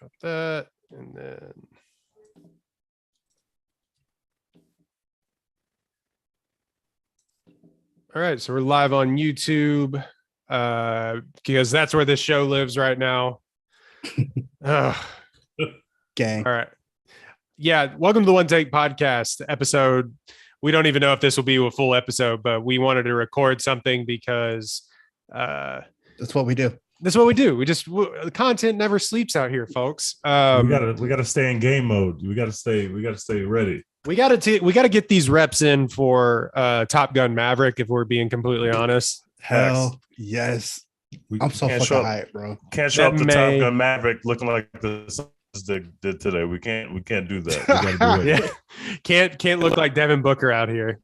Got that. And then all right, so we're live on YouTube because that's where this show lives right now. Gang. All right. Yeah, welcome to the One Take Podcast episode. We don't even know if this will be a full episode, but we wanted to record something because that's what we do. That's what we do. The content never sleeps out here, folks. We gotta stay in game mode. We gotta stay ready. We gotta get these reps in for Top Gun Maverick, if we're being completely honest. Hell yes. I'm so fucking hyped, bro. Can't show up to Top Gun Maverick looking like the Suns did today. We can't do that. We gotta do it. Yeah. Can't look like Devin Booker out here.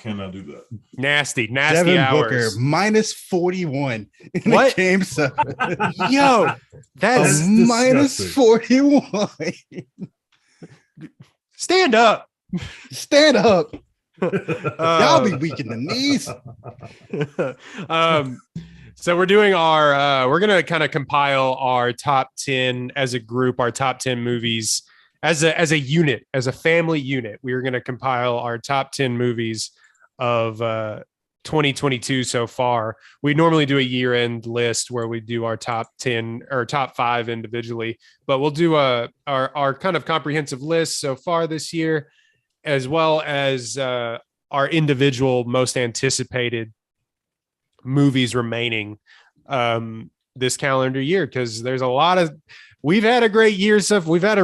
Cannot do that. Nasty Devin hours. Booker minus 41 in what? Game 7. Yo, that's minus 41. Stand up. Stand up. Y'all be weak in the knees. So we're doing we're going to kind of compile our top 10 as a group, our top 10 movies as a unit, as a family unit. We are going to compile our top 10 movies of 2022 so far. We normally do a year-end list where we do our top 10 or top 5 individually, but we'll do our kind of comprehensive list so far this year, as well as our individual most anticipated movies remaining this calendar year, because there's a lot of we've had a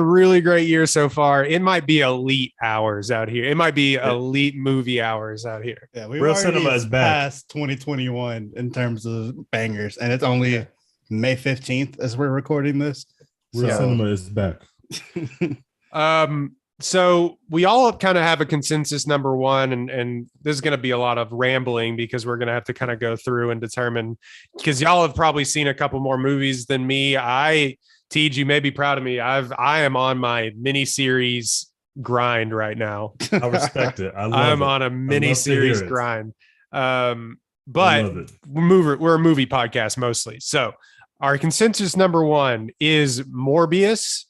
really great year so far. It might be elite hours out here. It might be elite movie hours out here. Yeah, we Real cinema is back past 2021 in terms of bangers, and it's only May 15th as we're recording this. Real cinema is back. So we all kind of have a consensus number one, and this is going to be a lot of rambling because we're going to have to kind of go through and determine, because y'all have probably seen a couple more movies than me. Tej, you may be proud of me. I am on my mini-series grind right now. I respect it. I'm on a mini-series grind. But we're a movie podcast mostly. So our consensus number one is Morbius.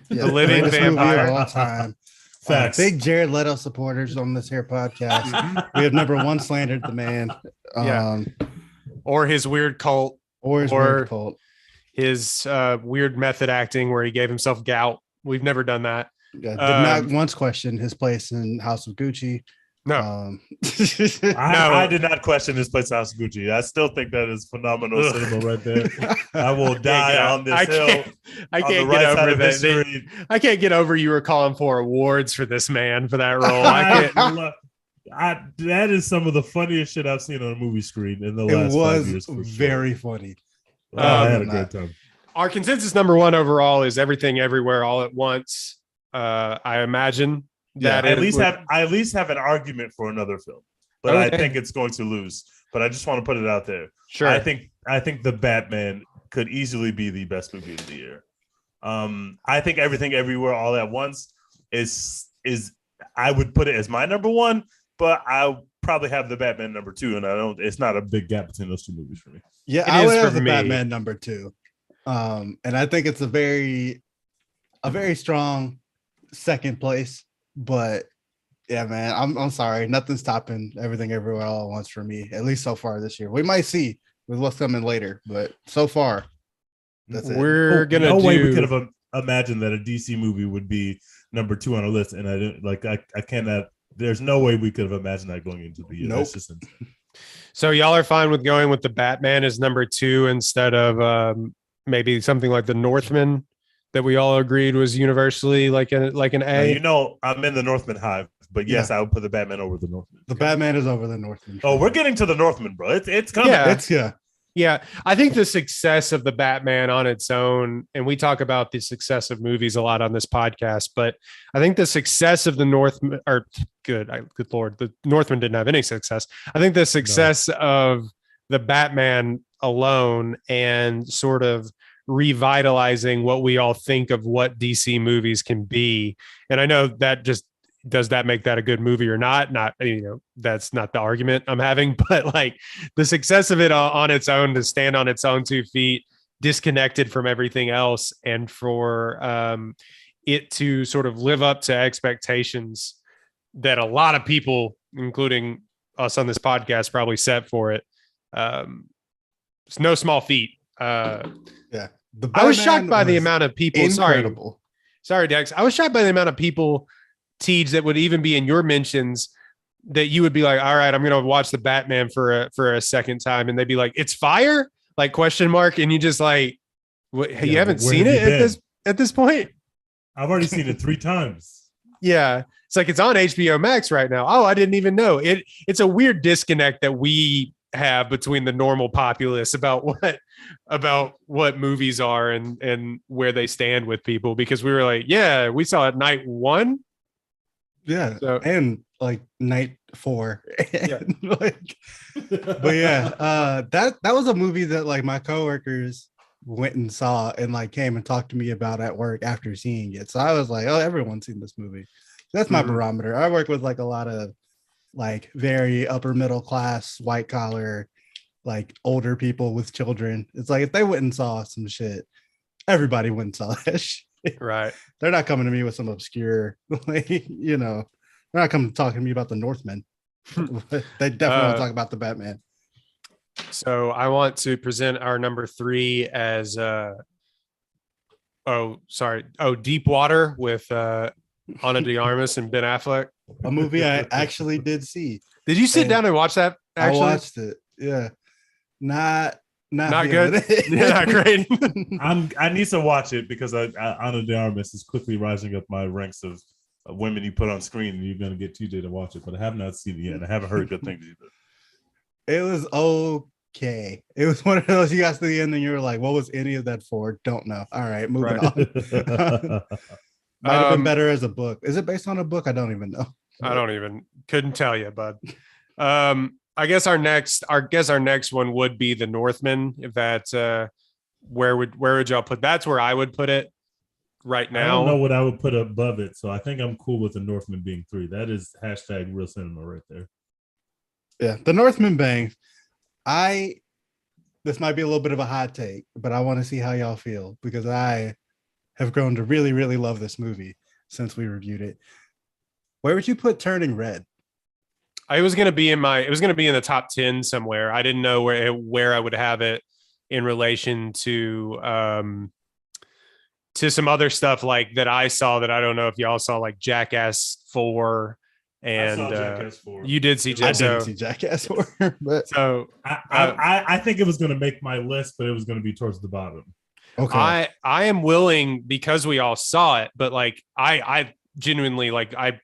The living vampire. All time. Facts. Big Jared Leto supporters on this here podcast. We have number one slandered the man. Or his weird cult. His weird method acting where he gave himself gout. We've never done that. Did not once question his place in House of Gucci. No. I did not question his place in House of Gucci. I still think that is phenomenal cinema right there. I will die on this hill. I can't get over that. I can't get over you were calling for awards for this man for that role. That is some of the funniest shit I've seen on a movie screen in the last 5 years. It was very funny. I had a great time. Our consensus number one overall is Everything Everywhere All at Once. I imagine that I at least have an argument for another film, but okay. I think it's going to lose. But I just want to put it out there. Sure. I think The Batman could easily be the best movie of the year. I think Everything Everywhere All at Once is I would put it as my number one, but I'll probably have The Batman number two, and it's not a big gap between those two movies for me. Yeah, I would have The Batman number two. And I think it's a very strong second place. But yeah, man, I'm sorry. Nothing's topping Everything Everywhere All at Once for me, at least so far this year. We might see with what's coming later, but so far, that's it. No way we could have imagined that a DC movie would be number two on a list, and I didn't I cannot. There's no way we could have imagined that going into the year. Nope. So y'all are fine with going with the Batman as number two instead of maybe something like the Northmen that we all agreed was universally like an A. Now, I'm in the Northmen hive, but yes, I would put the Batman over the Northmen. The Batman is over the Northmen. Oh, we're getting to the Northmen, bro. It's coming. Yeah. I think the success of the Batman on its own, and we talk about the success of movies a lot on this podcast, but I think the success of the Northmen, good Lord, the Northmen didn't have any success. I think the success of the Batman alone and sort of revitalizing what we all think of what DC movies can be. And I know that just does that make that a good movie or not? Not, that's not the argument I'm having, but like the success of it on its own to stand on its own 2 feet disconnected from everything else, and for it to sort of live up to expectations that a lot of people, including us on this podcast, probably set for it. It's no small feat. Yeah. I was shocked by the amount of people. Incredible. Sorry, Dex. I was shocked by the amount of people, Tej, that would even be in your mentions that you would be like, all right, I'm going to watch the Batman for a second time. And they'd be like, it's fire? Like question mark. And you just like, what, you haven't seen it at this point? I've already seen it 3 times. Yeah. It's like, it's on HBO Max right now. Oh, I didn't even know it. It's a weird disconnect that we have between the normal populace about what movies are and where they stand with people, because we were like, yeah, we saw it night 1. Yeah. So, and like night 4. Yeah. But yeah, that was a movie that like my coworkers went and saw and like came and talked to me about at work after seeing it. So I was like, oh, everyone's seen this movie. That's my barometer. I work with like a lot of like very upper middle class, white collar, like older people with children. It's like if they went and saw some shit, everybody went and saw that shit. Right. They're not coming to me with some obscure, like, you know, they're not coming talking to me about the Northmen. They definitely want to talk about the Batman. So I want to present our number 3 as Deep Water with Ana de Armas and Ben Affleck. A movie I actually did see. Did you sit down and watch that? Actually, I watched it. Yeah, not good. Yeah, not great. I need to watch it because Ana de Armas is quickly rising up my ranks of women you put on screen, and you're going to get TJ to watch it. But I have not seen it yet, and I haven't heard good things either. It was okay. It was one of those you got to the end and you were like, what was any of that for? Don't know. All right, moving on. Might have been better as a book. Is it based on a book? I don't even know. Couldn't tell you, bud. I guess our next one would be the Northmen. If that's where would y'all put? That's where I would put it right now. I don't know what I would put above it, so I think I'm cool with the Northmen being 3. That is hashtag real cinema right there. Yeah, the Northmen bang. This might be a little bit of a hot take, but I want to see how y'all feel because I have grown to really, really love this movie since we reviewed it. Where would you put Turning Red? It was going to be in the top 10 somewhere. I didn't know where I would have it in relation to some other stuff like that I saw that I don't know if y'all saw, like Jackass 4. And I saw Jackass 4. You did see Jackass. I didn't see Jackass 4, but so I think it was going to make my list, but it was going to be towards the bottom. Okay. I am willing, because we all saw it, but like I genuinely, like, I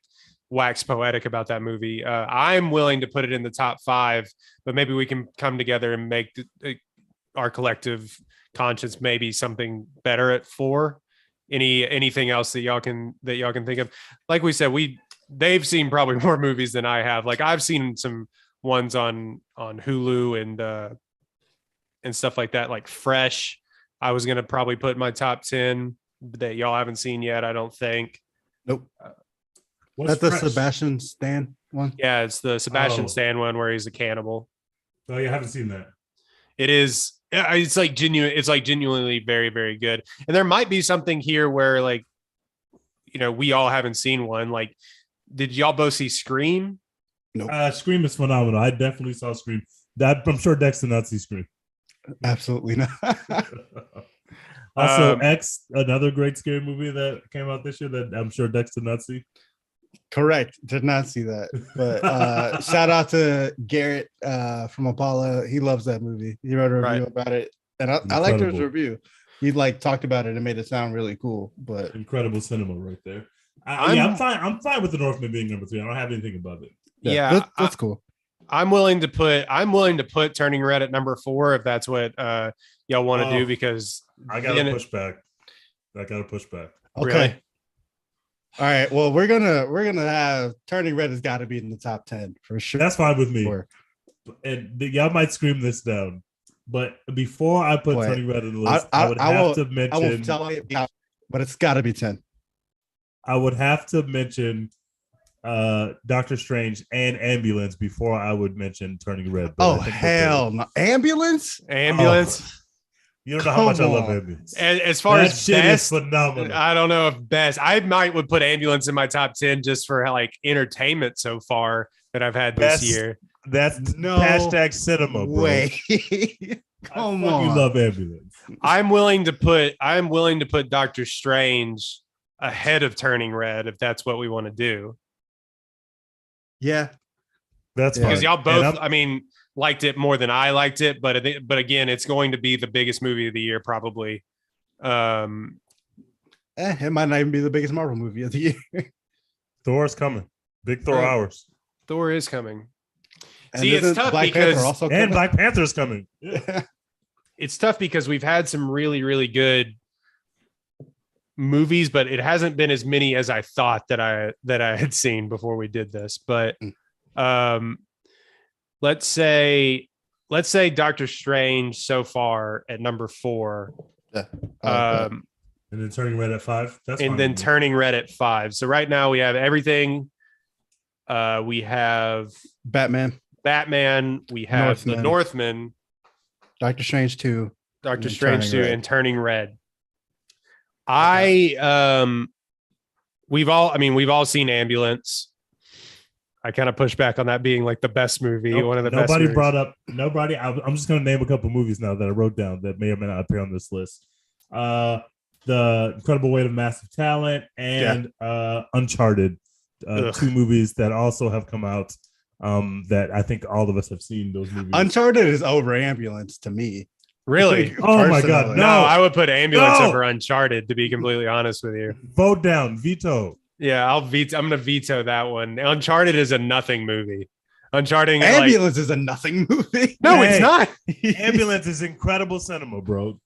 wax poetic about that movie. I'm willing to put it in the top 5, but maybe we can come together and make our collective conscience maybe something better at 4. Anything else that y'all can think of? Like we said, they've seen probably more movies than I have. Like I've seen some ones on Hulu and stuff like that, like Fresh. I was going to probably put in my top 10 that y'all haven't seen yet, I don't think. Nope. That's the Sebastian Stan one? Yeah, it's the Sebastian Stan one where he's a cannibal. Oh, you haven't seen that. It is. It's like genuinely very, very good. And there might be something here where, like, you know, we all haven't seen one. Like, did y'all both see Scream? Nope. Scream is phenomenal. I definitely saw Scream. I'm sure Dex did not see Scream. Absolutely not. Also, X, another great scary movie that came out this year that I'm sure Dex did not see. Correct. Did not see that. But shout out to Garrett from Apollo. He loves that movie. He wrote a review about it. And I liked his review. He like talked about it and made it sound really cool. But incredible cinema right there. I'm fine. I'm fine with the Northman being number 3. I don't have anything above it. Yeah, that's cool. I'm willing to put Turning Red at number 4 if that's what y'all want to do, because I gotta push back. Okay. Really? All right. Well, we're gonna have Turning Red has got to be in the top 10 for sure. That's fine with me. And y'all might scream this down, but before I put Turning Red in the list, I would have to mention. I will tell you, but it's got to be 10. I would have to mention Doctor Strange and Ambulance before I would mention Turning Red. Oh hell no! Ambulance. You don't know how much I love Ambulance. As far that as shit best, is phenomenal. I don't know if best. I might put Ambulance in my top 10 just for like entertainment so far that I've had this year. That's hashtag cinema, bro. Come on. You love Ambulance. I'm willing to put Doctor Strange ahead of Turning Red if that's what we want to do. Yeah. That's fine. Because y'all both, liked it more than I liked it, but again, it's going to be the biggest movie of the year, probably. It might not even be the biggest Marvel movie of the year. Thor's coming. Big Thor hours. Thor is coming. And see, it's tough because Black Panther's coming. Yeah. It's tough because we've had some really, really good movies, but it hasn't been as many as I thought that I had seen before we did this. But let's say Doctor Strange so far at number 4. Yeah. And then Turning Red at 5. Turning Red at 5. So right now we have everything. We have Batman. We have the Northmen. Doctor Strange 2. Doctor Strange 2 and Turning Red. We've all seen Ambulance. I kind of push back on that being like the best movie, one of the best. Nobody brought up. I'm just going to name a couple movies now that I wrote down that may or may not appear on this list. The Incredible Weight of Massive Talent and Uncharted, 2 movies that also have come out that I think all of us have seen those movies. Uncharted is over Ambulance to me. Really? Oh my God! No, I would put Ambulance over Uncharted, to be completely honest with you. Vote down, veto. Yeah, I'm gonna veto that one. Uncharted is a nothing movie. Ambulance is a nothing movie. No, it's not. Ambulance is incredible cinema, bro.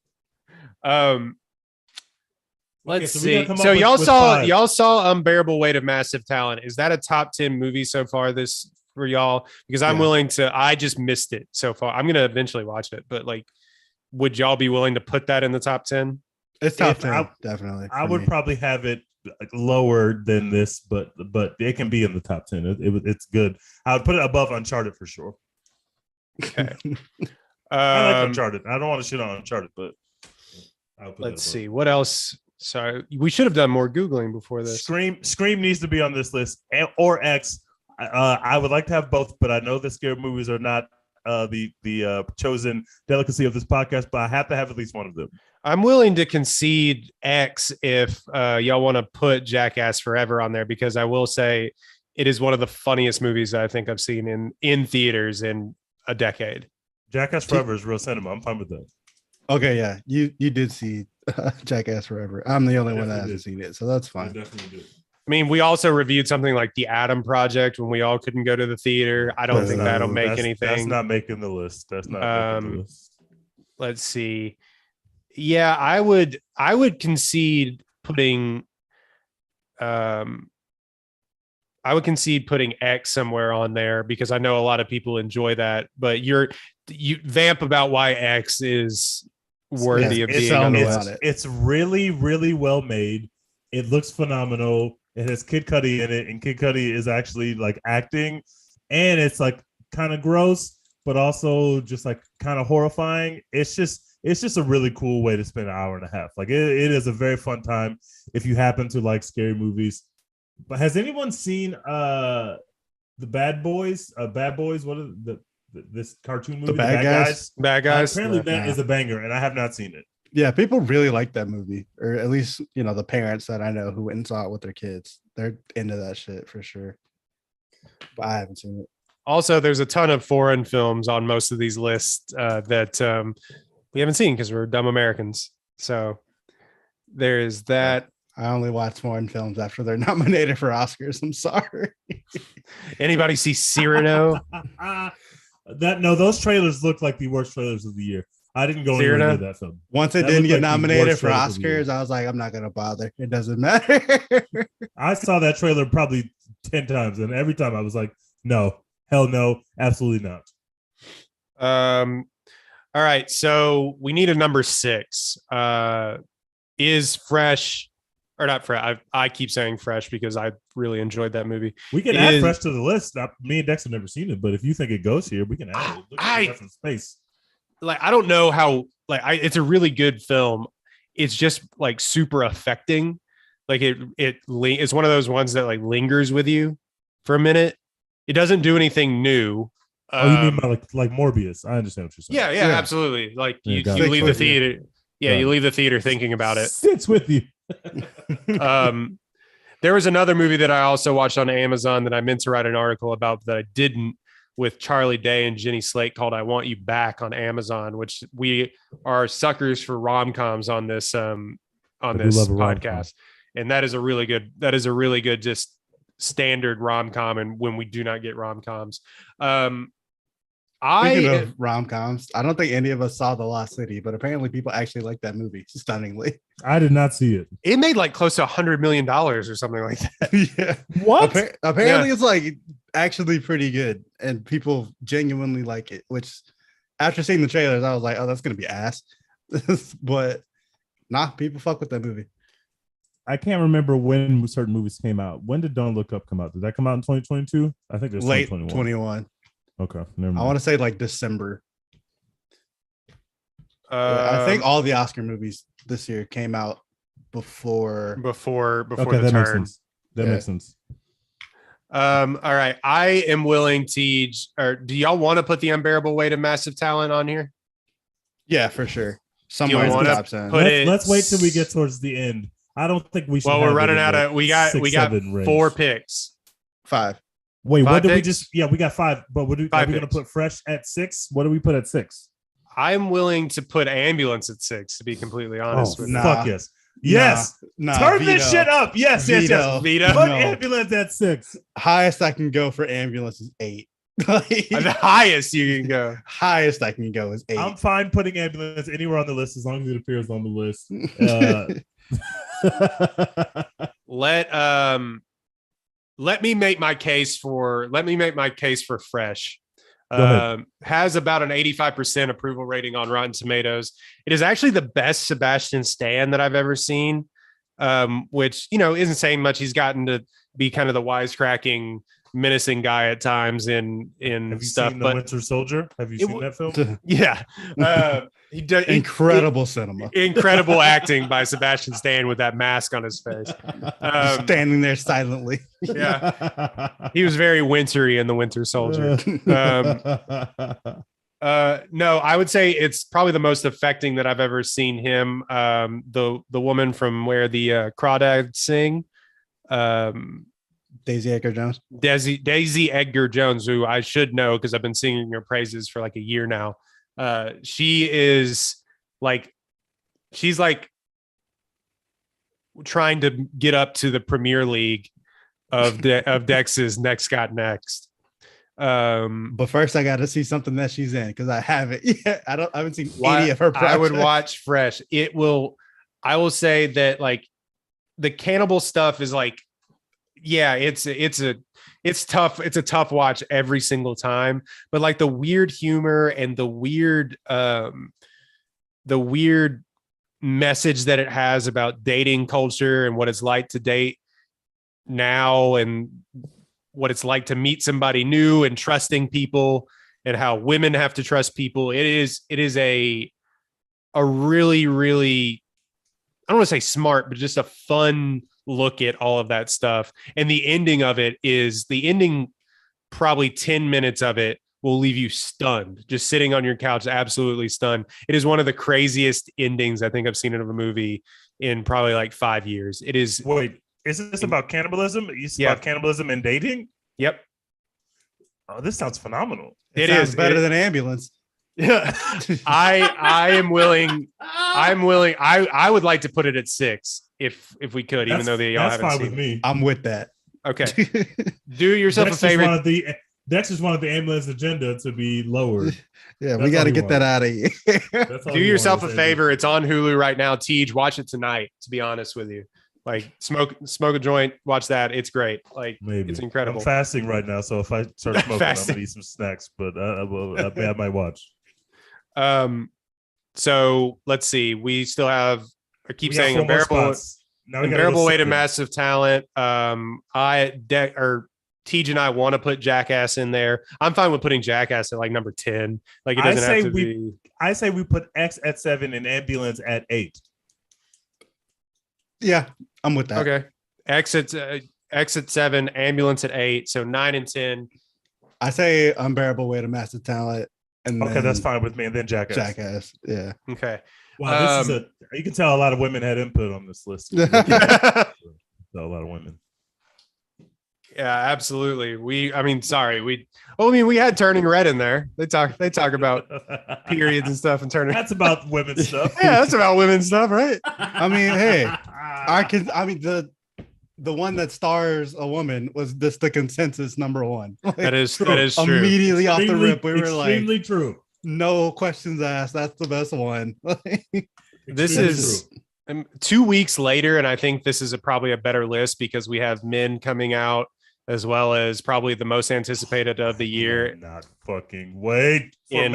Let's see. So y'all saw Unbearable Weight of Massive Talent. Is that a top 10 movie so far this for y'all? Because I just missed it so far. I'm gonna eventually watch it, but like, would y'all be willing to put that in the top 10? It's top 10, definitely. I would probably have it lower than this, but it can be in the top 10. It's good. I would put it above Uncharted for sure. Okay. I like Uncharted. I don't want to shit on Uncharted, but let's see what else. Sorry, we should have done more Googling before this. Scream needs to be on this list, or X. I would like to have both, but I know that scary movies are not the chosen delicacy of this podcast, but I have to have at least one of them. I'm willing to concede X if y'all want to put Jackass Forever on there, because I will say it is one of the funniest movies that I think I've seen in theaters in a decade. Jackass Forever is real cinema. I'm fine with that. Okay, yeah, you did see Jackass Forever. I'm the only one that hasn't seen it, so that's fine. I definitely did. I mean, we also reviewed something like The Adam Project when we all couldn't go to the theater. I don't think that'll make anything. That's not making the list. That's not making the list. Let's see. Yeah, I would concede putting X somewhere on there, because I know a lot of people enjoy that, but you vamp about why X is worthy of being on the list. It's really, really well made. It looks phenomenal. It has Kid Cudi in it, and Kid Cudi is actually like acting, and it's like kind of gross, but also just like kind of horrifying. It's just a really cool way to spend an hour and a half. Like it is a very fun time if you happen to like scary movies. But has anyone seen the Bad Boys? Bad Boys? What is this cartoon movie? The Bad Guys. Bad Guys. Apparently that is a banger, and I have not seen it. Yeah, people really like that movie, or at least the parents that I know who went and saw it with their kids. They're into that shit for sure. But I haven't seen it. Also, there's a ton of foreign films on most of these lists that we haven't seen because we're dumb Americans. So there's that. I only watch foreign films after they're nominated for Oscars. I'm sorry. Anybody see Cyrano? Those trailers look like the worst trailers of the year. I didn't go into that film. Once it didn't get nominated for Oscars, I was like, I'm not gonna bother. It doesn't matter. I saw that trailer probably 10 times, and every time I was like, no, hell no, absolutely not. All right, so we need a number 6. Is Fresh or not Fresh? I keep saying Fresh because I really enjoyed that movie. We can add Fresh to the list. Me and Dex have never seen it, but if you think it goes here, we can add it. Look at some space. like I don't know how like it's a really good film. It's just like super affecting. Like it's one of those ones that like lingers with you for a minute. It doesn't do anything new. Oh, you mean by like Morbius? I understand what you're saying. Yeah, absolutely. Like you leave the theater. Yeah, you leave the theater thinking about it. Sits with you. There was another movie that I also watched on Amazon that I meant to write an article about that I didn't, with Charlie Day and Jenny Slate, called "I Want You Back" on Amazon. Which we are suckers for rom-coms on this podcast, and that is a really good just standard rom-com. And when we do not get rom-coms, Speaking of rom-coms, I don't think any of us saw The Lost City, but apparently people actually like that movie stunningly. I did not see it. It made like close to $100 million or something like that. Yeah. What? Apparently it's like actually pretty good and people genuinely like it, which after seeing the trailers, I was like, oh, that's going to be ass. But nah, people fuck with that movie. I can't remember when certain movies came out. When did Don't Look Up come out? Did that come out in 2022? I think it was late 2021. Okay, never mind. I want to say like December. I think all the Oscar movies this year came out before okay, the turn. That makes sense. All right, I am willing to. Or do y'all want to put The Unbearable Weight of Massive Talent on here? Yeah, for sure. Somewhere in the top 10. Let's wait till we get towards the end. I don't think we should. Well, we're running out of. We got 4 picks. 5. Wait, what did we picks? just? Yeah, we got 5. But are we going to put Fresh at 6? What do we put at 6? I'm willing to put Ambulance at 6. To be completely honest with you. Fuck yes. Yes. Turn this shit up. Yes. Veto. Put Ambulance at 6. Highest I can go for Ambulance is 8. The highest you can go. Highest I can go is 8. I'm fine putting Ambulance anywhere on the list as long as it appears on the list. Let me make my case for Fresh. Has about an 85% approval rating on Rotten Tomatoes. It is actually the best Sebastian Stan that I've ever seen, which isn't saying much. He's gotten to be kind of the wisecracking, menacing guy at times in Have you stuff. Seen the Winter Soldier? Have you seen that film? Yeah, he does incredible cinema, incredible acting by Sebastian Stan with that mask on his face, standing there silently. Yeah, he was very wintry in the Winter Soldier. No, I would say it's probably the most affecting that I've ever seen him. The woman from Where the Crawdads Sing. Daisy Edgar Jones. Daisy Edgar Jones, who I should know because I've been singing her praises for like a year now. She's like trying to get up to the Premier League of Dex's Next Got Next. But first I got to see something that she's in because I haven't yet. I haven't seen any of her projects. I would watch Fresh. I will say that like the cannibal stuff is like, yeah, it's tough. It's a tough watch every single time, but like the weird humor and the weird message that it has about dating culture and what it's like to date now and what it's like to meet somebody new and trusting people and how women have to trust people. It is a really, really, I don't want to say smart, but just a fun look at all of that stuff. And the ending probably 10 minutes of it will leave you stunned, just sitting on your couch, absolutely stunned. It is one of the craziest endings I think I've seen in a movie in probably like 5 years. It is. Wait, is this about cannibalism? About cannibalism and dating? Yep. Oh, this sounds phenomenal. It sounds better than Ambulance. Yeah. I am willing. I would like to put it at 6 if we could, even though y'all haven't seen with me. It. I'm with that. Okay. Do yourself a favor. Dexter's one of the Ambulance agenda to be lowered. Yeah, we got to get that out of here. Do yourself a favor. It's on Hulu right now. Tej, watch it tonight, to be honest with you. Like smoke a joint, watch that. It's great. Like maybe it's incredible. I'm fasting right now, so if I start smoking, I'm gonna eat some snacks. But I might watch. So let's see. We still have. I keep saying Unbearable Weight of Massive Talent. Tej and I want to put Jackass in there. I'm fine with putting Jackass at like number 10. Like it doesn't have to be. I say we put X at 7 and Ambulance at 8. Yeah, I'm with that. Okay. X at 7, Ambulance at 8. So 9 and 10. I say Unbearable Weight of Massive Talent. And okay, that's fine with me. And then Jackass. Jackass. Yeah. Okay. Wow, this is you can tell a lot of women had input on this list. A lot of women. Yeah, absolutely. We had Turning Red in there. They talk about periods and stuff and turning. That's about women's stuff. Yeah, that's about women's stuff, right? I mean, hey, the one that stars a woman was just the consensus number one. Like, that is true. Immediately off the rip, we were like, extremely true. No questions asked. That's the best one. This is 2 weeks later, and I think this is probably a better list because we have Men coming out, as well as probably the most anticipated of the year. Not fucking wait in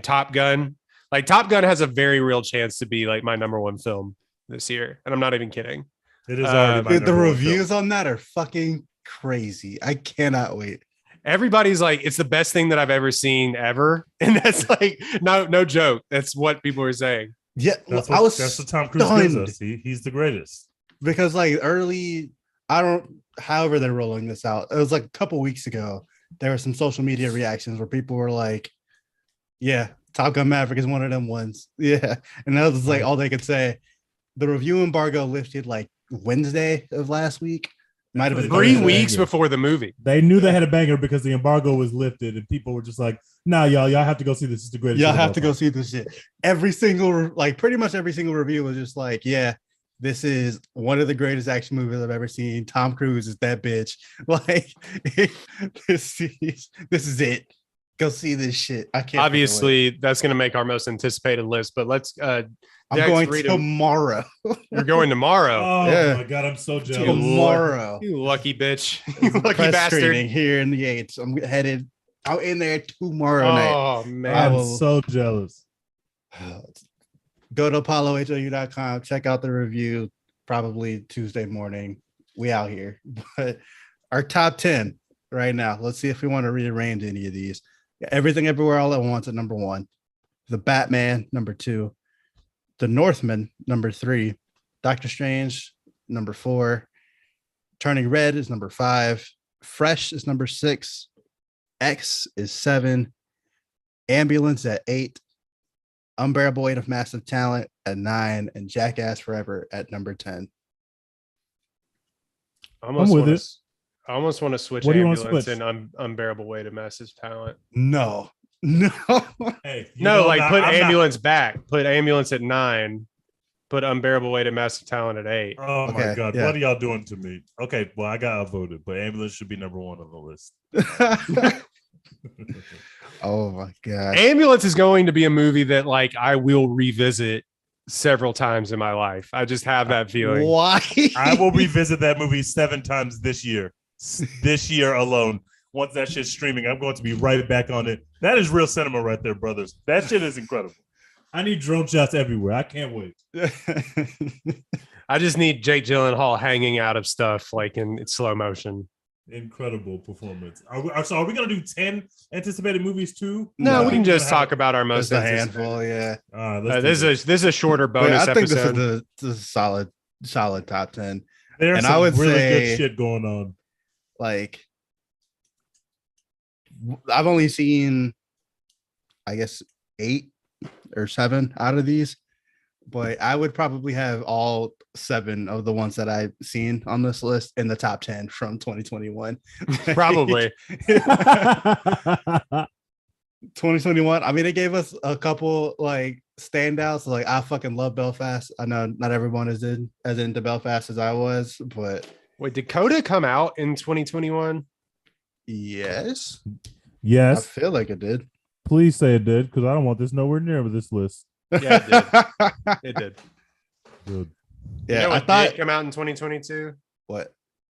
Top Gun. Like Top Gun has a very real chance to be like my number one film this year, and I'm not even kidding. It is already the reviews on that are fucking crazy. I cannot wait. Everybody's like, it's the best thing that I've ever seen ever, and that's like no joke. That's what people are saying. Yeah, that's what Tom Cruise gives us. He's the greatest. Because like however they're rolling this out, it was like a couple weeks ago. There were some social media reactions where people were like, "Yeah, Top Gun Maverick is one of them ones." Yeah, and that was like all they could say. The review embargo lifted like Wednesday of last week. Might have been 3 weeks before the movie. They knew they had a banger because the embargo was lifted, and people were just like, "Nah, y'all have to go see this. It's the greatest." Y'all have to go see this shit. Pretty much every single review was just like, "Yeah, this is one of the greatest action movies I've ever seen. Tom Cruise is that bitch. Like, this is it. Go see this shit." I can't. Obviously, that's going to make our most anticipated list. But let's. I'm going tomorrow. You're going tomorrow. Oh yeah. My god, I'm so jealous. Tomorrow, you lucky bitch. You lucky press bastard. Here in the 8th. I'm headed out in there tomorrow night. Oh man, I'm so jealous. Go to apollohou.com. Check out the review. Probably Tuesday morning. We out here. But our top 10 right now. Let's see if we want to rearrange any of these. Everything Everywhere All at Once at number 1. The Batman, number 2. The Northmen, number 3. Doctor Strange, number 4. Turning Red is number 5. Fresh is number 6. X is 7. Ambulance at 8. Unbearable Weight of Massive Talent at 9. And Jackass Forever at number 10. I'm with it. I almost want to switch Ambulance and Unbearable Weight of Massive Talent. No. Hey, put Ambulance back. Put Ambulance at 9. Put Unbearable Weight of Massive Talent at 8. Oh my god, what are y'all doing to me? Okay, well I got outvoted, but Ambulance should be number 1 on the list. Oh my god, Ambulance is going to be a movie that like I will revisit several times in my life. I just have that feeling. Why? I will revisit that movie 7 times this year. This year alone. Once that shit's streaming, I'm going to be right back on it. That is real cinema right there, brothers. That shit is incredible. I need drone shots everywhere. I can't wait. I just need Jake Gyllenhaal hanging out of stuff like in slow motion. Incredible performance. Are we going to do 10 anticipated movies too? No, we can just talk about our most handful. Yeah. This is a shorter bonus I think episode. This is a solid top 10. There's some really good shit going on. Like, I've only seen, I guess, 8 or 7 out of these, but I would probably have all 7 of the ones that I've seen on this list in the top 10 from 2021. Probably. 2021. I mean, they gave us a couple like standouts. Like, I fucking love Belfast. I know not everyone is as into Belfast as I was, but wait, did Coda come out in 2021? Yes. I feel like it did. Please say it did, because I don't want this nowhere near this list. Yeah, it did. It did. Good. Yeah, you know I thought it came out in 2022. What? I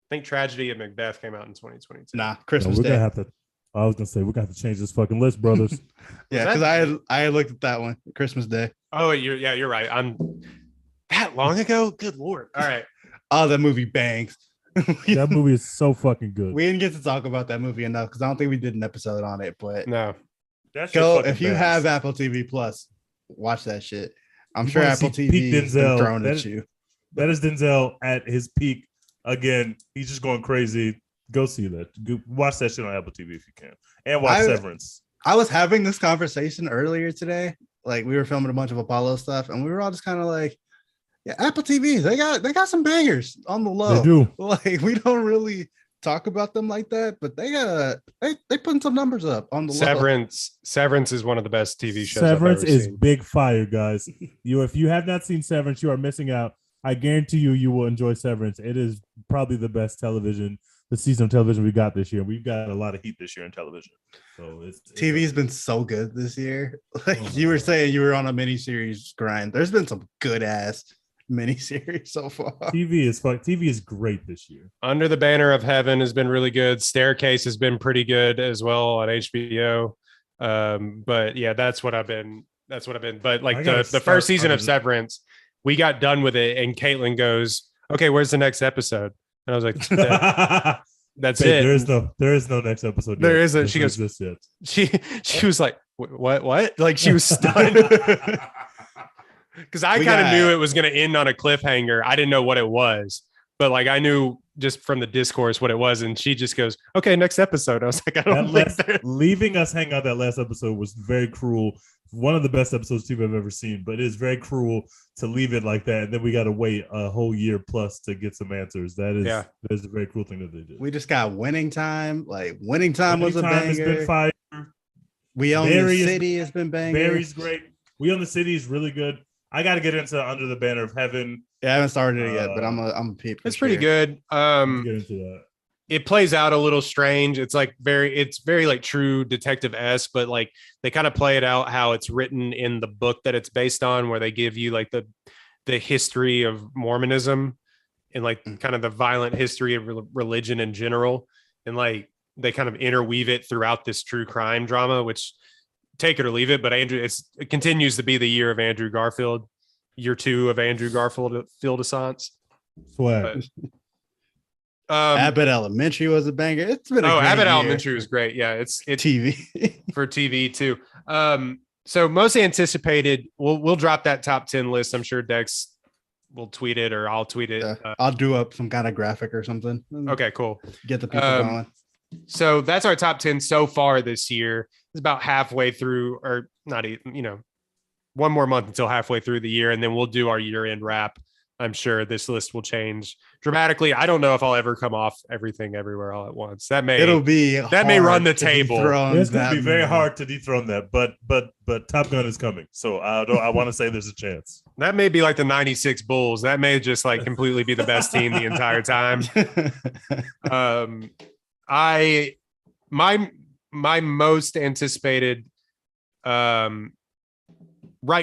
think Tragedy of Macbeth came out in 2022. Nah, Christmas we're Day. Gonna have to. I was gonna say we're gonna have to change this fucking list, brothers. Yeah, because I had looked at that one, Christmas Day. Oh, you're right. I'm that long ago. Good lord. All right. Oh, that movie bangs. That movie is so fucking good. We didn't get to talk about that movie enough because I don't think we did an episode on it. But No, go if you have Apple TV Plus, watch that shit. I'm sure Apple TV has been thrown at you. That is Denzel at his peak again. He's just going crazy. Go see that. Go watch that shit on Apple TV if you can, and watch Severance. I was having this conversation earlier today. Like we were filming a bunch of Apollo stuff, and we were all just kind of like, "Yeah, Apple TV, they got some bangers on the low." They do. Like we don't really talk about them like that, but they putting some numbers up on the low. Severance is one of the best TV shows. Severance is big fire, guys. If you have not seen Severance, you are missing out. I guarantee you will enjoy Severance. It is probably the best the season of television we got this year. We've got a lot of heat this year in television. So TV's been so good this year. Like you were saying, you were on a miniseries grind. There's been some good ass miniseries so far. TV is great this year. Under the Banner of Heaven has been really good. Staircase has been pretty good as well on HBO. But yeah, that's what I've been. But like the first season of Severance, we got done with it, and Caitlin goes, "Okay, where's the next episode?" And I was like, "That's it. There is no next episode. There isn't." She goes, this yet. She was like, "What?" Like she was stunned because I kind of knew it was going to end on a cliffhanger. I didn't know what it was, but like I knew just from the discourse what it was, and she just goes, "Okay, next episode." I was like, leaving us hang out that last episode was very cruel. One of the best episodes TV I've ever seen, but it is very cruel to leave it like that, and then we got to wait a whole year plus to get some answers. That is a very cruel thing that they did. We just got Winning Time. Like Winning Time was a banger. Has been fire. We Own the City has been banger. Barry's great. We Own the City is really good. I got to get into Under the Banner of Heaven. Yeah, I haven't started it yet, but I'm a peep. It's pretty good. Get into that. It plays out a little strange. It's very like true detective-esque, but like they kind of play it out how it's written in the book that it's based on, where they give you like the history of Mormonism and like kind of the violent history of religion in general. And like they kind of interweave it throughout this true crime drama, which take it or leave it. But it continues to be the year of Andrew Garfield, year 2 of Andrew Garfield Field-a-Science. Swag. Abbott Elementary was a banger. It's been Abbott Elementary was great. Yeah, it's TV for TV too. So most anticipated, we'll drop that top 10 list. I'm sure Dex will tweet it or I'll tweet it. I'll do up some kind of graphic or something. Okay, cool. Get the people going. So that's our top 10 so far this year. It's about halfway through, or not even, one more month until halfway through the year, and then we'll do our year-end wrap. I'm sure this list will change dramatically. I don't know if I'll ever come off Everything Everywhere All at Once. That may run the table. It's going to be very hard to dethrone that, but Top Gun is coming, so I want to say there's a chance. That may be like the '96 Bulls. That may just like completely be the best team the entire time. My most anticipated right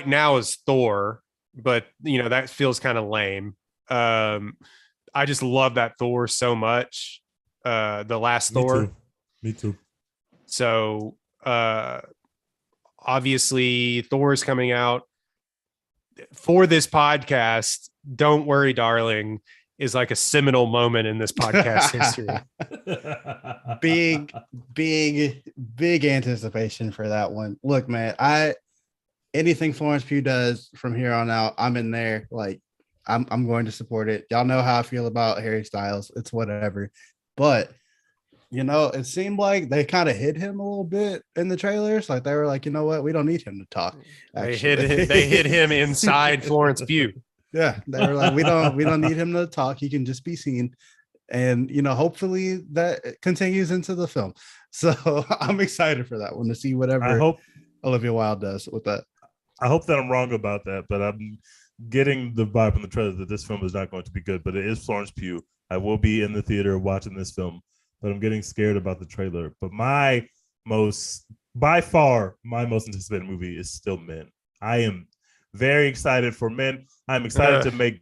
now is Thor. But that feels kind of lame. I just love that Thor so much. The last Thor. Me too. So obviously Thor is coming out for this podcast. Don't worry, darling, is like a seminal moment in this podcast history. Big anticipation for that one. Look, man, anything Florence Pugh does from here on out, I'm in there. Like, I'm going to support it. Y'all know how I feel about Harry Styles. It's whatever. But, it seemed like they kind of hid him a little bit in the trailers. Like, they were like, you know what? We don't need him to talk. They hid him inside Florence Pugh. Yeah. They were like, we don't need him to talk. He can just be seen. And, hopefully that continues into the film. So I'm excited for that one to see whatever Olivia Wilde does with that. I hope that I'm wrong about that, but I'm getting the vibe from the trailer that this film is not going to be good, but it is Florence Pugh. I will be in the theater watching this film, but I'm getting scared about the trailer. But by far, my most anticipated movie is still Men. I am very excited for Men. I'm excited to make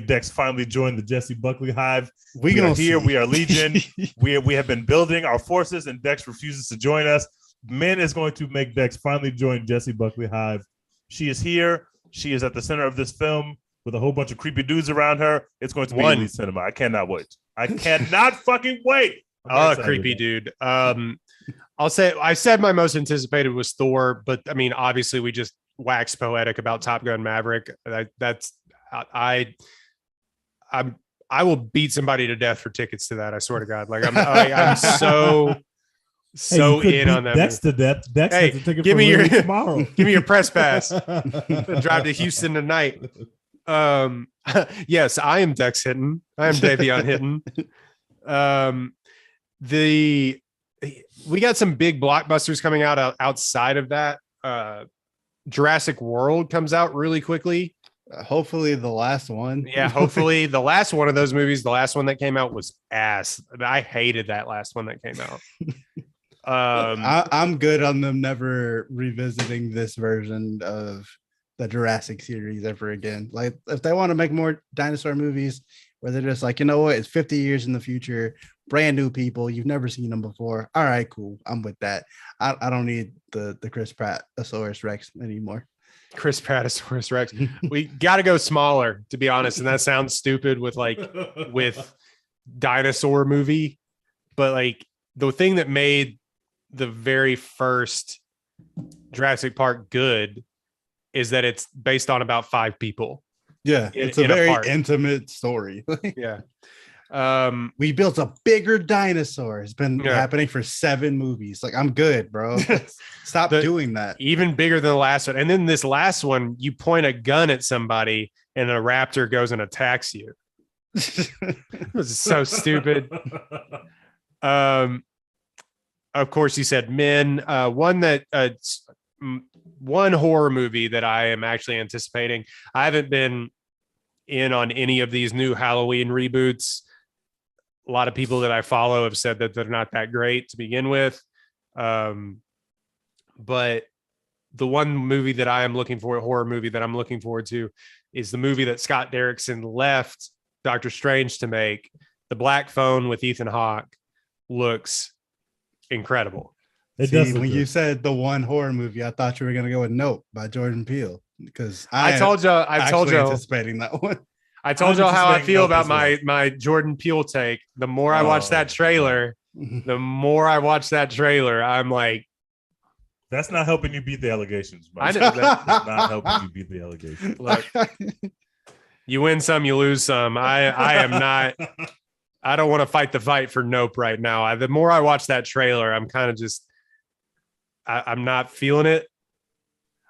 Dex finally join the Jesse Buckley hive. We are here. We are Legion. we have been building our forces, and Dex refuses to join us. Men is going to make Dex finally join Jesse Buckley hive. She is here. She is at the center of this film with a whole bunch of creepy dudes around her. It's going to be elite cinema. I cannot wait. I cannot fucking wait. Oh, creepy dude. I'll say I said my most anticipated was Thor, but I mean, obviously, we just waxed poetic about Top Gun Maverick. I will beat somebody to death for tickets to that. I swear to God, like I'm so in on that. Dex to death. Dex has a ticket give for me your tomorrow. Give me your press pass. Drive to Houston tonight. Yes, I am Dex Hinton. I am Davion Hinton. We got some big blockbusters coming out outside of that. Jurassic World comes out really quickly. Hopefully the last one. Yeah, hopefully the last one of those movies, the last one that came out was ass. I hated that last one that came out. I'm good on them never revisiting this version of the Jurassic series ever again. Like if they want to make more dinosaur movies where they're just like, you know what, it's 50 years in the future, brand new people, you've never seen them before. All right, cool. I'm with that. I don't need the Chris Pratt-osaurus Rex anymore. Chris Pratt-osaurus Rex. We got to go smaller, to be honest. And that sounds stupid with dinosaur movie, but like the thing that made the very first Jurassic Park good is that it's based on about 5 people. Yeah, it's a very intimate story. Yeah. We built a bigger dinosaur. It's been happening for 7 movies. Like, I'm good, bro. Stop doing that. Even bigger than the last one. And then this last one, you point a gun at somebody and a raptor goes and attacks you. It was so stupid. Of course, you said Men. One horror movie that I am actually anticipating. I haven't been in on any of these new Halloween reboots. A lot of people that I follow have said that they're not that great to begin with. But the one movie that I am looking for, a horror movie that I'm looking forward to, is the movie that Scott Derrickson left Doctor Strange to make. The Black Phone with Ethan Hawke looks incredible. When you said the one horror movie, I thought you were going to go with Nope by Jordan Peele, because I told you anticipating that one. I told y'all how I feel about my Jordan Peele take. The more I watch that trailer, I'm like, that's not helping you beat the allegations. I know that's not helping you beat the allegations. Look, you win some, you lose some. I am not. I don't want to fight the fight for Nope right now. The more I watch that trailer, I'm kind of just. I'm not feeling it.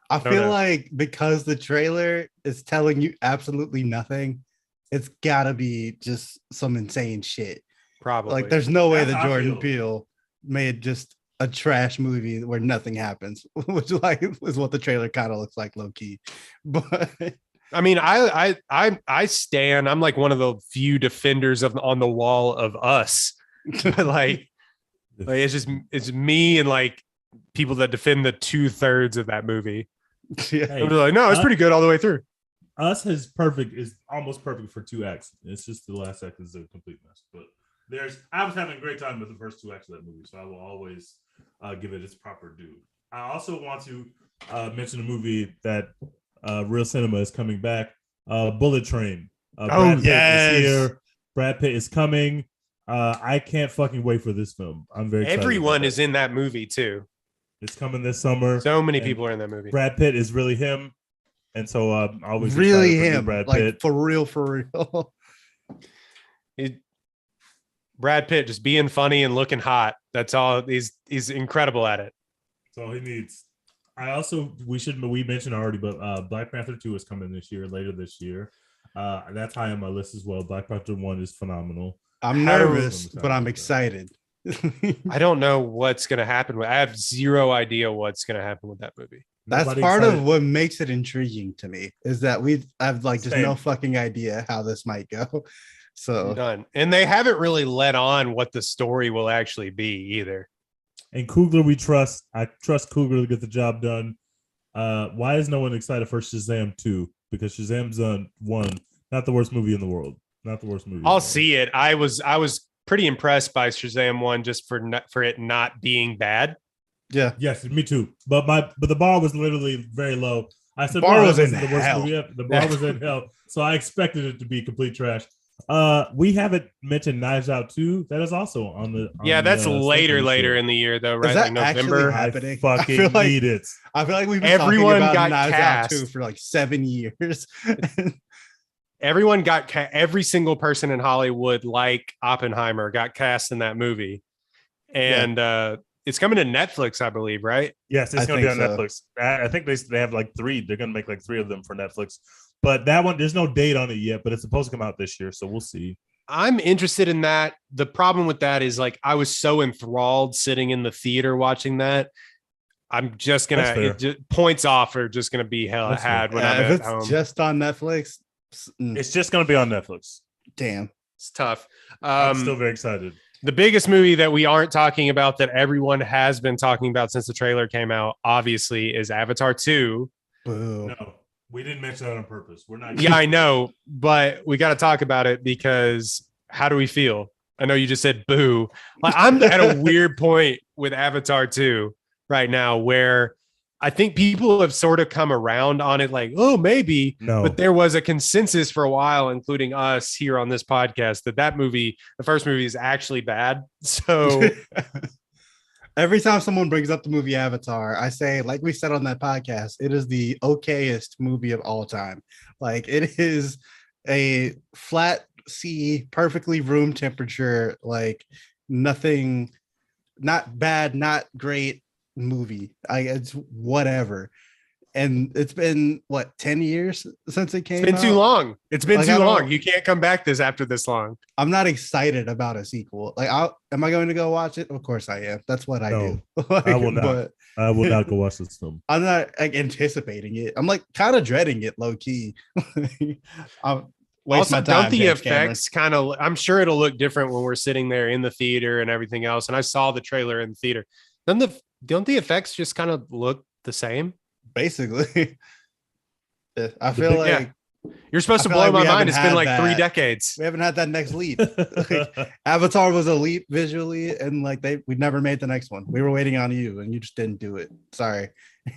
I feel like because the trailer is telling you absolutely nothing, it's gotta be just some insane shit. Probably. Like there's no way that Jordan Peele made just a trash movie where nothing happens, which is what the trailer kind of looks like, low key. But I mean, I stand. I'm like one of the few defenders on the wall of Us. like it's me and like people that defend the 2/3 of that movie. Yeah. Hey, like, no, it's pretty good all the way through. Us is almost perfect for 2 acts. It's just the last act is a complete mess. But I was having a great time with the first 2 acts of that movie, so I will always give it its proper due. I also want to mention a movie that Real Cinema is coming back. Bullet Train. Brad Pitt is here. Brad Pitt is coming. I can't fucking wait for this film. I'm very excited. Everyone is in that movie too. It's coming this summer. So many people are in that movie. Brad Pitt is really him, and so always really him. Brad like Pitt. For real. Brad Pitt just being funny and looking hot. That's all. He's incredible at it. That's all he needs. We mentioned already, but Black Panther 2 is coming later this year. That's high on my list as well. Black Panther 1 is phenomenal. I'm nervous, but I'm excited. I don't know what's going to happen. I have zero idea what's going to happen with that movie. That's part of what makes it intriguing to me, is that I've just no fucking idea how this might go. So done. And they haven't really let on what the story will actually be either. And Coogler, we trust. I trust Coogler to get the job done. Why is no one excited for Shazam 2? Because Shazam's 1, not the worst movie in the world. Not the worst movie. I'll see it. I was pretty impressed by Shazam 1 just for it not being bad. Yeah. Yes, me too. But the bar was literally very low. I said the bar was in hell. The bar was in hell. So I expected it to be complete trash. We haven't mentioned Knives Out 2. That is also on the that's later year. in the year though, right? Is that Like November. happening? I fucking need it. I feel like we've been Everyone talking about got Knives cast. Out 2 for like 7 years. Everyone got every single person in Hollywood, like Oppenheimer, got cast in that movie, and it's coming to Netflix, I believe, right? Yes, it's going to be on Netflix. I think they have like 3. They're going to make like 3 of them for Netflix. But that one, there's no date on it yet, but it's supposed to come out this year, so we'll see. I'm interested in that. The problem with that is like I was so enthralled sitting in the theater watching that. I'm just gonna points off are just gonna be hell had when I'm at home. Just on Netflix. It's just going to be on Netflix. Damn, it's tough. I'm still very excited. The biggest movie that we aren't talking about that everyone has been talking about since the trailer came out, obviously, is Avatar 2. Boo. No, we didn't mention that on purpose. We're not. Yeah, I know, but we got to talk about it because how do we feel? I know you just said boo. Like I'm at a weird point with Avatar 2 right now where I think people have sort of come around on it like, oh, maybe. No. But there was a consensus for a while, including us here on this podcast, that movie, the first movie, is actually bad. So every time someone brings up the movie Avatar, I say, like we said on that podcast, it is the okayest movie of all time. Like it is a flat sea, perfectly room temperature, like nothing, not bad, not great movie. It's whatever. And it's been what, 10 years since it came out? It's been too long. It's been like, too long. You can't come back after this long. I'm not excited about a sequel. Like, am I going to go watch it? Of course I am. That's what I do. Like, I will not. But I will not go watch this film. I'm not like anticipating it. I'm like kind of dreading it low key. Also, don't the effects kind of, I'm sure it'll look different when we're sitting there in the theater and everything else. And I saw the trailer in the theater. Don't the effects just kind of look the same? Basically. I feel like you're supposed to blow my mind. It's been like 3 decades. We haven't had that next leap. Avatar was a leap visually, and like we never made the next one. We were waiting on you, and you just didn't do it. Sorry.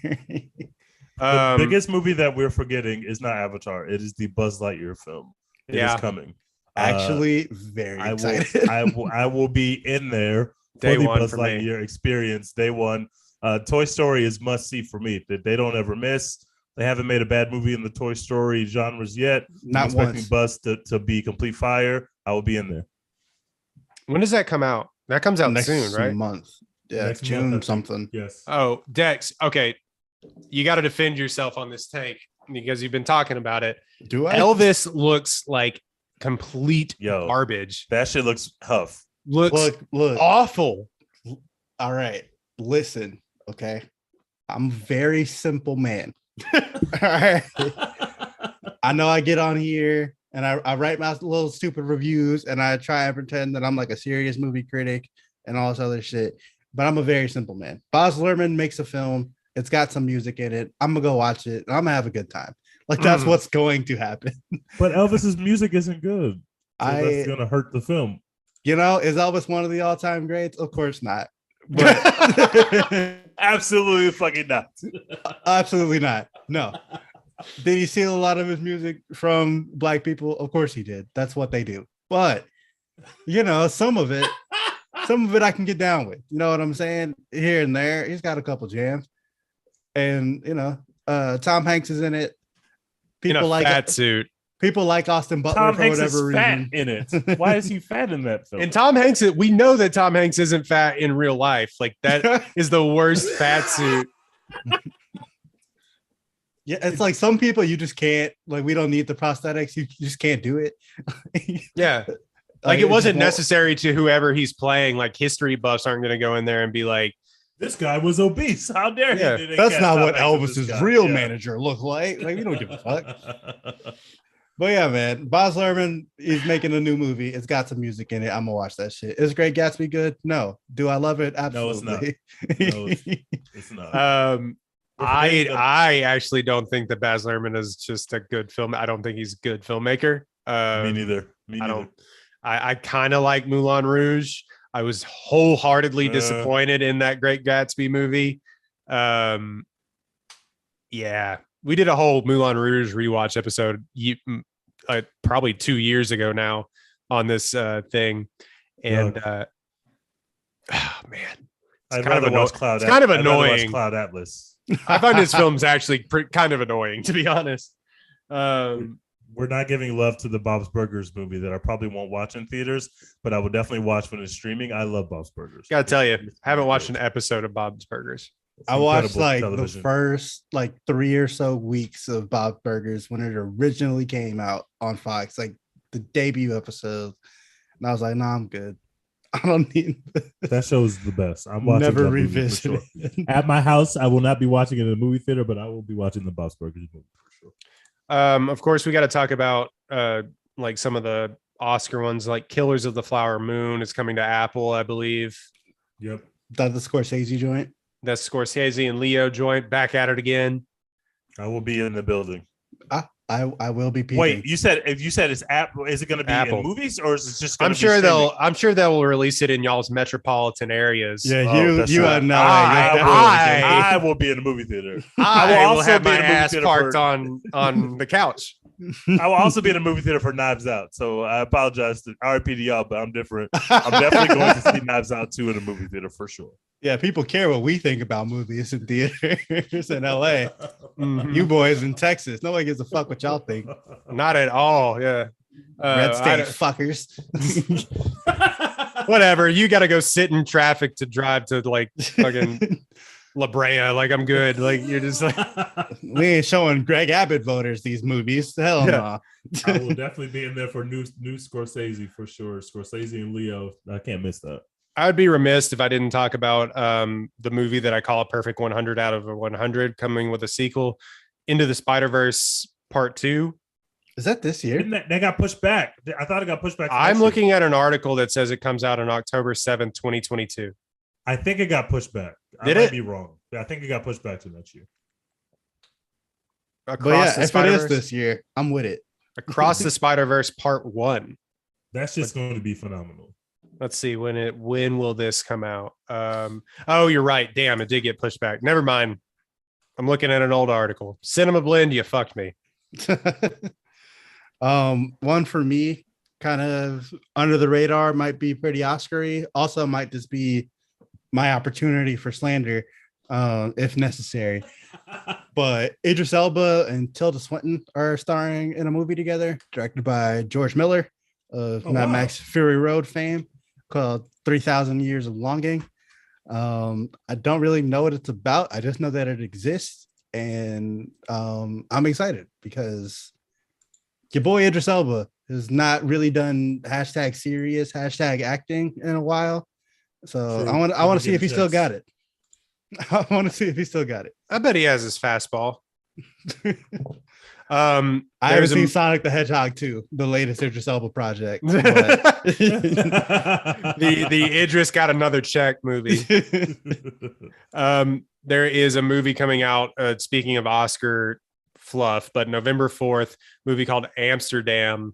The biggest movie that we're forgetting is not Avatar. It is the Buzz Lightyear film. It is coming. Actually, very excited. I will be in there Day for the one Buzz for Lightyear experience. Day one. Toy Story is must see for me. That they don't ever miss. They haven't made a bad movie in the Toy Story genres yet. Not I'm expecting once. Buzz to be complete fire. I will be in there. When does that come out? That comes out next soon, right? Month. Yeah, Next June month, something. Yes. Oh, Dex. Okay. You got to defend yourself on this take because you've been talking about it. Do I? Elvis looks like complete Yo, garbage. that shit looks tough. Looks Look. awful. All right. Listen, okay. I'm a very simple man. All right. I know I get on here and I write my little stupid reviews and I try and pretend that I'm like a serious movie critic and all this other shit. But I'm a very simple man. Baz Luhrmann makes a film. It's got some music in it. I'm gonna go watch it. And I'm gonna have a good time. Like that's what's going to happen. But Elvis's music isn't good. So that's I gonna hurt the film. You know, is Elvis one of the all-time greats? Of course not. But Absolutely fucking not. absolutely not. No. Did he steal a lot of his music from Black people? Of course he did. That's what they do. But you know, some of it I can get down with. You know what I'm saying? Here and there. He's got a couple jams. And you know, Tom Hanks is in it. People in a like fat suit. People like Austin Butler Tom for Hanks whatever is fat reason. in it. Why is he fat in that film? And Tom Hanks, we know that Tom Hanks isn't fat in real life. Like that is the worst fat suit. Yeah, it's like some people you just can't, like, we don't need the prosthetics. You just can't do it. Yeah. Like it wasn't necessary to whoever he's playing. Like history buffs aren't going to go in there and be like, this guy was obese. How dare he? Yeah, that's not what Elvis's real manager looked like. Like, we don't give a fuck. But yeah, man, Baz Luhrmann is making a new movie. It's got some music in it. I'm gonna watch that shit. Is Great Gatsby good? No. Do I love it? Absolutely. No, it's not. I actually don't think that Baz Luhrmann is just a good film. I don't think he's a good filmmaker. Me neither. I kind of like Moulin Rouge. I was wholeheartedly disappointed in that Great Gatsby movie. Yeah, we did a whole Moulin Rouge rewatch episode probably 2 years ago now on this thing, and oh man, I'd rather watch Cloud. It's kind of I'd rather watch annoying. Cloud Atlas. I find his films actually kind of annoying, to be honest. We're not giving love to the Bob's Burgers movie that I probably won't watch in theaters, but I will definitely watch when it's streaming. I love Bob's Burgers. Gotta tell you, I haven't watched an episode of Bob's Burgers. I watched like television. The first 3 or so weeks of Bob's Burgers when it originally came out on Fox, like the debut episode, and I was like, "Nah, I'm good. I don't need." That show is the best. I'm watching. Never revisit sure. At my house. I will not be watching it in a movie theater, but I will be watching the Bob's Burgers movie for sure. Of course, we got to talk about like some of the Oscar ones, like Killers of the Flower Moon is coming to Apple, I believe. Yep, that's the Scorsese joint. That's Scorsese and Leo joint, back at it again. I will be in the building. I will be peeping. Wait, you said it's Apple. Is it going to be in movies or is it just? I'm sure they'll release it in y'all's metropolitan areas. Yeah, you are not. I will be in the movie theater. I will also have my ass parked on the couch. I will also be in a movie theater for Knives Out. So I apologize to RPD, but I'm different. I'm definitely going to see Knives Out 2 in a movie theater for sure. Yeah, people care what we think about movies in theaters in LA. Mm-hmm. You boys in Texas, nobody gives a fuck what y'all think. Not at all. Yeah, red state fuckers. Whatever. You got to go sit in traffic to drive to like fucking La Brea. Like I'm good. Like you're just like we ain't showing Greg Abbott voters these movies. Hell no. I will definitely be in there for new Scorsese for sure. Scorsese and Leo. I can't miss that. I would be remiss if I didn't talk about the movie that I call a perfect 100 out of a 100, coming with a sequel, Into the Spider-Verse Part 2. Is that this year? That got pushed back. I thought it got pushed back. I'm looking at an article that says it comes out on October 7th, 2022. I think it got pushed back. I might be wrong. I think it got pushed back to next year. If it is this year, I'm with it. Across the Spider-Verse Part 1. That's just going to be phenomenal. Let's see when will this come out? Oh, you're right. Damn, it did get pushed back. Never mind. I'm looking at an old article. Cinema Blend, you fucked me. One for me, kind of under the radar, might be pretty Oscar-y. Also might just be my opportunity for slander, if necessary. But Idris Elba and Tilda Swinton are starring in a movie together, directed by George Miller of Mad Max Fury Road fame, called 3,000 Years of Longing. I don't really know what it's about. I just know that it exists, and I'm excited because your boy Idris Elba has not really done #serious #acting in a while. So I want to see if he still got it. I want to see if he still got it. I bet he has his fastball. I haven't seen Sonic the Hedgehog 2, the latest Idris Elba project. But... the Idris got another check movie. There is a movie coming out, speaking of Oscar fluff, but November 4th, movie called Amsterdam,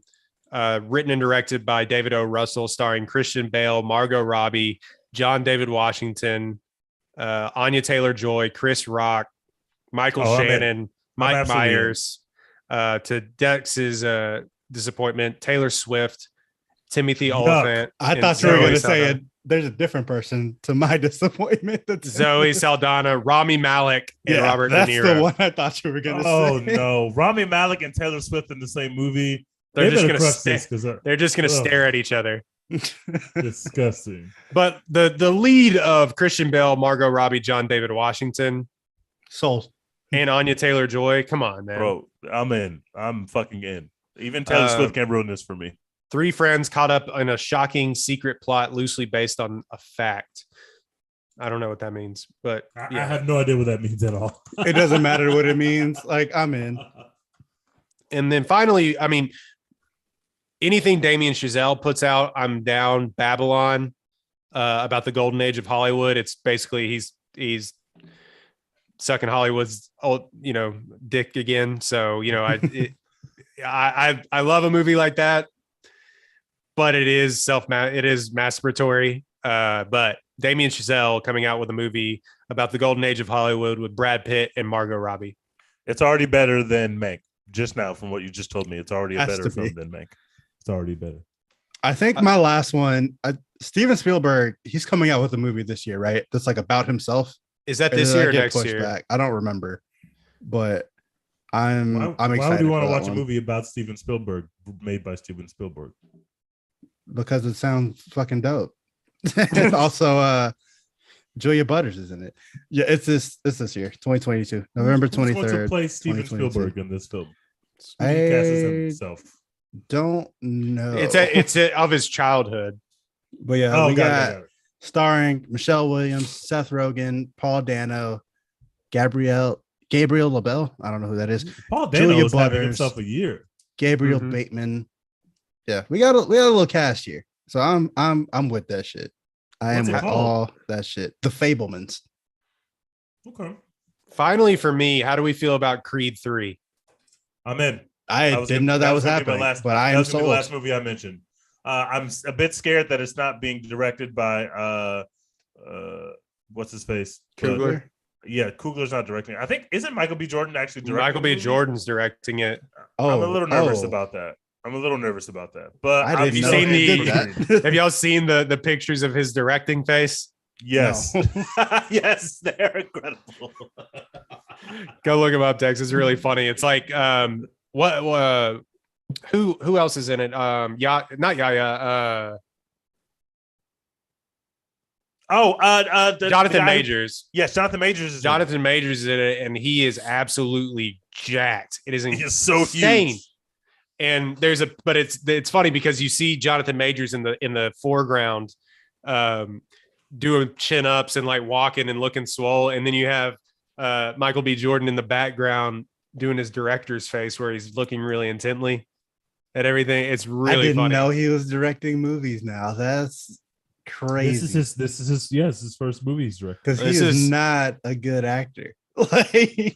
written and directed by David O. Russell, starring Christian Bale, Margot Robbie, John David Washington, Anya Taylor-Joy, Chris Rock, Michael Shannon, Mike Myers. To Dex's disappointment, Taylor Swift, Timothy Olyphant. I thought you were going to say it. There's a different person to my disappointment. Zoe Saldana, Rami Malek, and Robert De Niro. That's the one I thought you were going to say. Oh no, Rami Malek and Taylor Swift in the same movie. They're just going to stare at each other. Disgusting. But the lead of Christian Bale, Margot Robbie, John David Washington, Soul, and Anya Taylor-Joy. Come on, man. Bro, I'm in. I'm fucking in. Even Taylor Swift can't ruin this for me. 3 friends caught up in a shocking secret plot loosely based on a fact. I don't know what that means, but I have no idea what that means at all. It doesn't matter what it means. Like, I'm in. And then finally, I mean, anything Damien Chazelle puts out, I'm down. Babylon, about the golden age of Hollywood. It's basically he's sucking Hollywood's old, dick again. So, I love a movie like that, but it is masturbatory. But Damien Chazelle coming out with a movie about the golden age of Hollywood with Brad Pitt and Margot Robbie. It's already better than Mank. just now from what you just told me. It's already a better film than Mank. It's already better. I think my last one, Steven Spielberg, he's coming out with a movie this year, right? That's like about himself. Is that this year or next year? Back? I don't remember, but I'm excited. Why would you want to watch a movie about Steven Spielberg made by Steven Spielberg? Because it sounds fucking dope. And also, Julia Butters is in it. Yeah, it's this year, 2022, November 23rd. Who's to play Steven Spielberg in this film? He casts himself. Don't know. It's of his childhood. But yeah, we got starring Michelle Williams, Seth Rogen, Paul Dano, Gabriel LaBelle. I don't know who that is. Paul Dano is having himself a year. Gabriel Bateman. Yeah, we got a little cast here. So I'm with that shit. I am with all that shit. The Fablemans. Okay. Finally, for me, how do we feel about Creed 3? I'm in. I didn't know that was happening, but I am sold. The last movie I mentioned. I'm a bit scared that it's not being directed by what's his face? Coogler. Yeah, Coogler's not directing it. I think isn't Michael B. Jordan actually directing Michael B. Jordan's directing it. I'm a little nervous about that. But have you seen have y'all seen the pictures of his directing face? Yes. No. Yes, they're incredible. Go look him up, Dex. It's really funny. It's like who else is in it? Not Yaya. Jonathan Majors. Yes, Jonathan Majors is in it, and he is absolutely jacked. He is so insane. Huge. And but it's funny because you see Jonathan Majors in the foreground, doing chin ups and like walking and looking swole, and then you have Michael B. Jordan in the background doing his director's face where he's looking really intently at everything. It's really funny. I didn't know he was directing movies now. That's crazy. This is his first movie he's directing. Because he is not a good actor. Like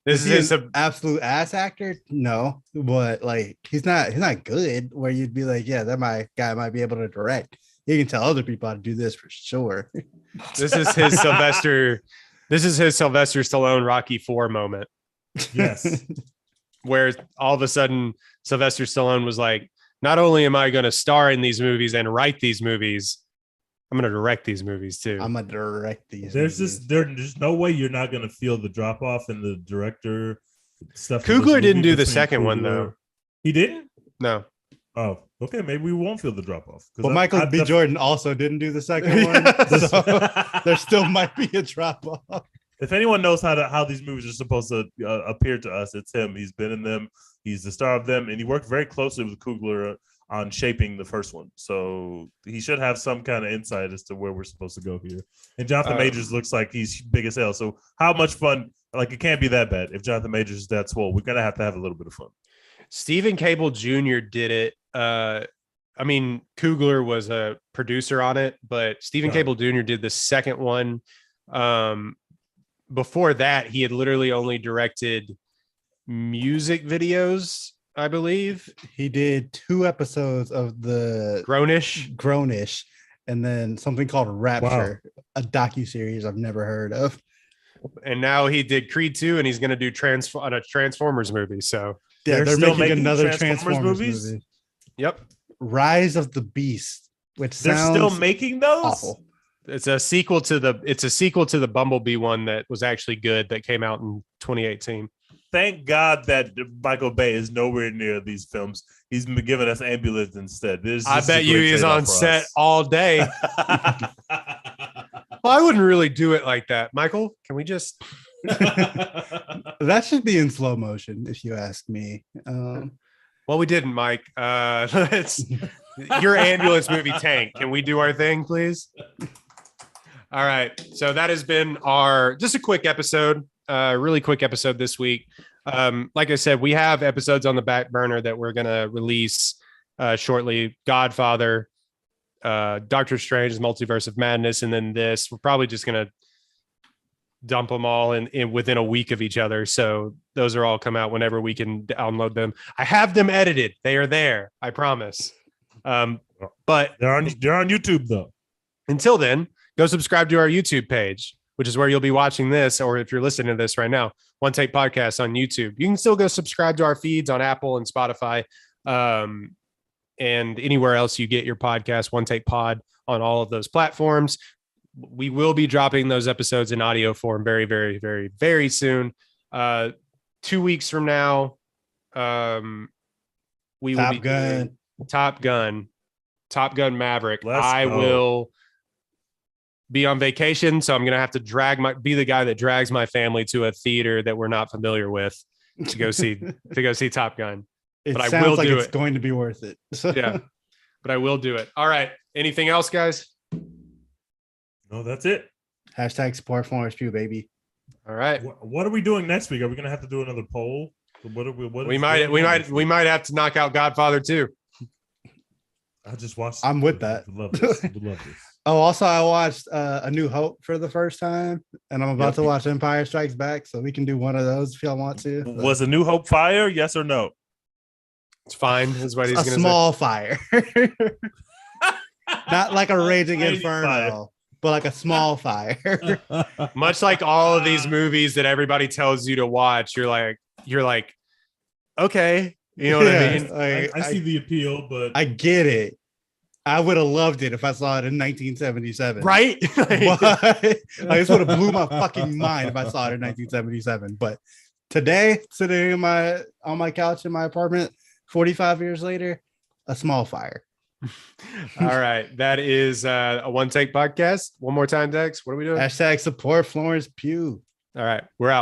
this is an absolute ass actor. No, but like he's not good where you'd be like, yeah, that guy might be able to direct. You can tell other people how to do this for sure. This is his Sylvester Stallone Rocky IV moment. Yes. Where all of a sudden Sylvester Stallone was like, not only am I going to star in these movies and write these movies, I'm going to direct these movies too. I'm going to direct these. There's no way you're not going to feel the drop off in the director stuff. Coogler didn't do the second one though. He didn't? No. Oh, okay. Maybe we won't feel the drop off. Well, Michael B. Jordan also didn't do the second one. So there still might be a drop off. If anyone knows how these movies are supposed to appear to us, it's him. He's been in them. He's the star of them, and he worked very closely with Coogler on shaping the first one. So he should have some kind of insight as to where we're supposed to go here. And Jonathan Majors looks like he's big as hell. So how much fun? Like, it can't be that bad if Jonathan Majors is that swole. We're gonna have to have a little bit of fun. Stephen Cable Jr. did it. I mean, Coogler was a producer on it, but Stephen Cable Jr. did the second one. Before that, he had literally only directed music videos, I believe. He did 2 episodes of the Grownish, and then something called Rapture, a docuseries I've never heard of. And now he did Creed 2, and he's going to do a Transformers movie. So yeah, they're making another Transformers movie. Yep. Rise of the Beast, which they're still making those. Awful. It's a sequel to the Bumblebee one that was actually good that came out in 2018. Thank God that Michael Bay is nowhere near these films. He's been giving us Ambulance instead. I bet you he's on set all day. Well, I wouldn't really do it like that. Michael, can we just? That should be in slow motion, if you ask me. Well, we didn't, Mike. Let's your ambulance movie Tank. Can we do our thing, please? All right. So that has been just a quick episode, really quick episode this week. Like I said, we have episodes on the back burner that we're going to release shortly. Godfather, Doctor Strange's Multiverse of Madness, and then this. We're probably just going to dump them all in within a week of each other. So those are all come out whenever we can download them. I have them edited. They are there. I promise. But they're on YouTube though. Until then, go subscribe to our YouTube page, which is where you'll be watching this. Or if you're listening to this right now, One Take Podcast on YouTube. You can still go subscribe to our feeds on Apple and Spotify, and anywhere else you get your podcast. One Take Pod on all of those platforms. We will be dropping those episodes in audio form very, very, very, very soon. 2 weeks from now, we will be doing Top Gun Maverick. I will be on vacation, so I'm gonna have to be the guy that drags my family to a theater that we're not familiar with to go see Top Gun. It but I sounds will like do it's it. going to be worth it. Yeah, but I will do it. All right. Anything else, guys? No, that's it. Hashtag support Florence Pugh, baby. All right. What are we doing next week? Are we gonna have to do another poll? We might have to knock out Godfather 2. I just watched. I'm with that. Love this. Oh, also I watched A New Hope for the first time, and I'm about to watch Empire Strikes Back, so we can do one of those if y'all want to. Was A New Hope fire? Yes or no? It's fine. Is what he's a gonna small say. fire, not like a raging inferno, fire. but like a small fire. Much like all of these movies that everybody tells you to watch, you're like, okay, you know what I mean? Like, I see the appeal, but I get it. I would have loved it if I saw it in 1977. Right? But, this would have blew my fucking mind if I saw it in 1977. But today, sitting on my couch in my apartment, 45 years later, a small fire. All right. That is a One Take Podcast. One more time, Dex. What are we doing? Hashtag support Florence Pugh. All right. We're out.